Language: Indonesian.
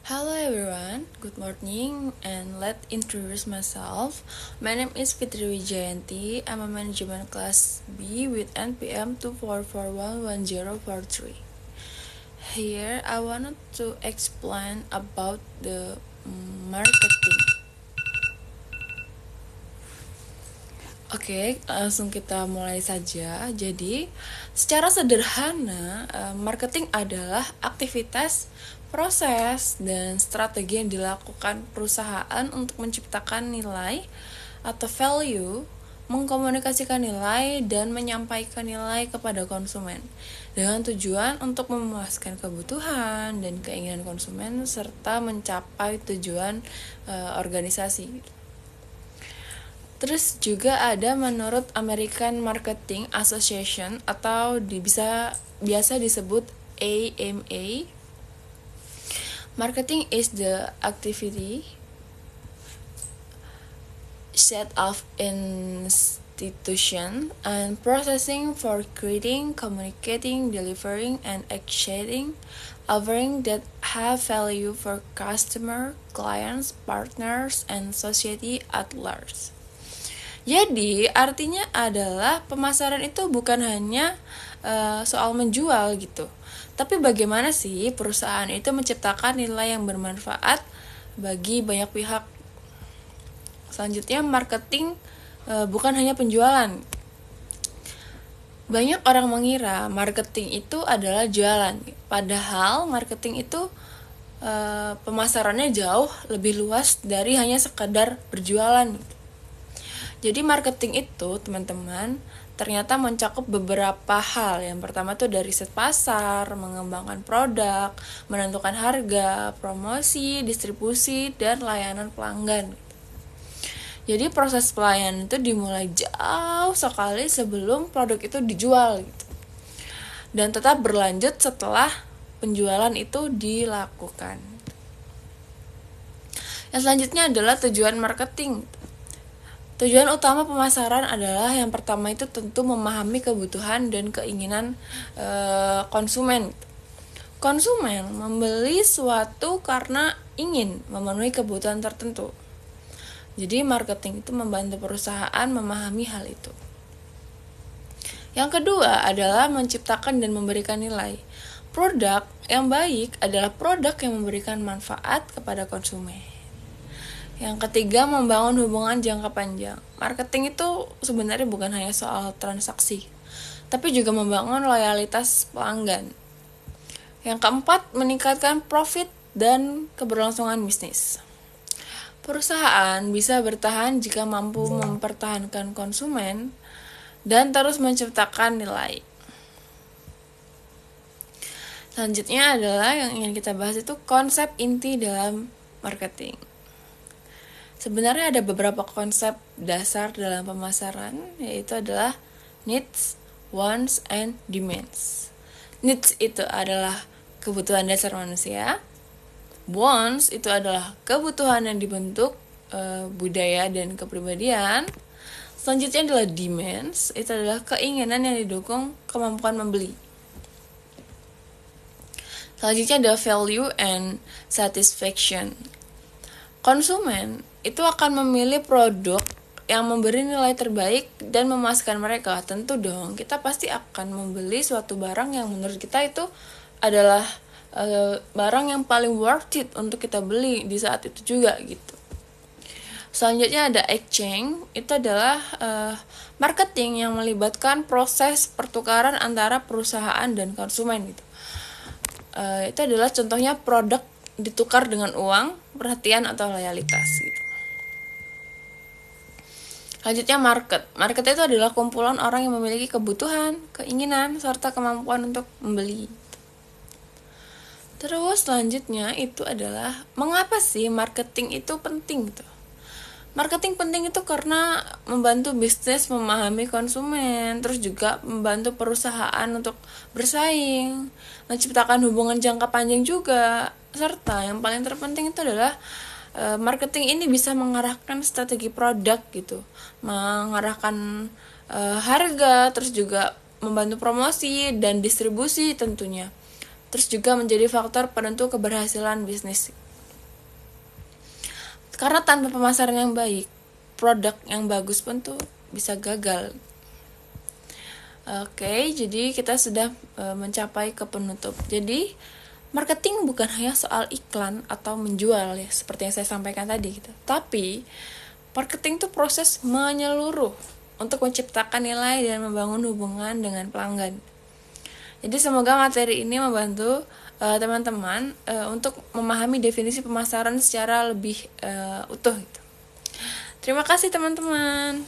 Hello everyone, good morning and let introduce myself. My name is Fitri Wijayanti. I'm a management class B with NPM 244111043. Here I wanted to explain about the marketing. Oke, langsung kita mulai saja. Jadi, secara sederhana, marketing adalah aktivitas, proses, dan strategi yang dilakukan perusahaan untuk menciptakan nilai atau value, mengkomunikasikan nilai, dan menyampaikan nilai kepada konsumen dengan tujuan untuk memuaskan kebutuhan dan keinginan konsumen serta mencapai tujuan organisasi. Terus juga ada menurut American Marketing Association atau biasa disebut AMA. Marketing is the activity set of institution and processing for creating, communicating, delivering, and exchanging offering that have value for customer, clients, partners, and society at large. Jadi artinya adalah pemasaran itu bukan hanya soal menjual gitu, tapi bagaimana sih perusahaan itu menciptakan nilai yang bermanfaat bagi banyak pihak. Selanjutnya marketing bukan hanya penjualan. Banyak orang mengira marketing itu adalah jualan, padahal marketing itu pemasarannya jauh lebih luas dari hanya sekadar berjualan. Jadi marketing itu teman-teman ternyata mencakup beberapa hal. Yang pertama tuh dari riset pasar, mengembangkan produk, menentukan harga, promosi, distribusi, dan layanan pelanggan. Jadi proses pelayanan itu dimulai jauh sekali sebelum produk itu dijual gitu. Dan tetap berlanjut setelah penjualan itu dilakukan. Yang selanjutnya adalah tujuan marketing. Tujuan utama pemasaran adalah yang pertama itu tentu memahami kebutuhan dan keinginan konsumen. Konsumen membeli suatu karena ingin memenuhi kebutuhan tertentu. Jadi marketing itu membantu perusahaan memahami hal itu. Yang kedua adalah menciptakan dan memberikan nilai. Produk yang baik adalah produk yang memberikan manfaat kepada konsumen. Yang ketiga, membangun hubungan jangka panjang. Marketing itu sebenarnya bukan hanya soal transaksi, tapi juga membangun loyalitas pelanggan. Yang keempat, meningkatkan profit dan keberlangsungan bisnis. Perusahaan bisa bertahan jika mampu mempertahankan konsumen dan terus menciptakan nilai. Selanjutnya adalah yang ingin kita bahas itu konsep inti dalam marketing. Sebenarnya ada beberapa konsep dasar dalam pemasaran, yaitu adalah needs, wants, and demands. Needs itu adalah kebutuhan dasar manusia. Wants itu adalah kebutuhan yang dibentuk budaya dan kepribadian. Selanjutnya adalah demands, itu adalah keinginan yang didukung kemampuan membeli. Selanjutnya ada value and satisfaction. Konsumen itu akan memilih produk yang memberi nilai terbaik dan memuaskan mereka. Tentu dong, kita pasti akan membeli suatu barang yang menurut kita itu adalah barang yang paling worth it untuk kita beli di saat itu juga gitu. Selanjutnya ada exchange, itu adalah marketing yang melibatkan proses pertukaran antara perusahaan dan konsumen gitu. Itu adalah contohnya produk ditukar dengan uang, perhatian atau loyalitas gitu. Selanjutnya market. Market itu adalah kumpulan orang yang memiliki kebutuhan, keinginan, serta kemampuan untuk membeli. Terus selanjutnya itu adalah mengapa sih marketing itu penting gitu. Marketing penting itu karena membantu bisnis memahami konsumen, terus juga membantu perusahaan untuk bersaing, menciptakan hubungan jangka panjang juga, serta yang paling terpenting itu adalah marketing ini bisa mengarahkan strategi produk gitu, mengarahkan harga, terus juga membantu promosi dan distribusi tentunya. Terus juga menjadi faktor penentu keberhasilan bisnis. Karena tanpa pemasaran yang baik, produk yang bagus pun tuh bisa gagal. Oke, jadi kita sudah mencapai ke penutup. Jadi marketing bukan hanya soal iklan atau menjual ya, seperti yang saya sampaikan tadi gitu. Tapi marketing itu proses menyeluruh untuk menciptakan nilai dan membangun hubungan dengan pelanggan. Jadi semoga materi ini membantu teman-teman untuk memahami definisi pemasaran secara lebih utuh gitu. Terima kasih teman-teman.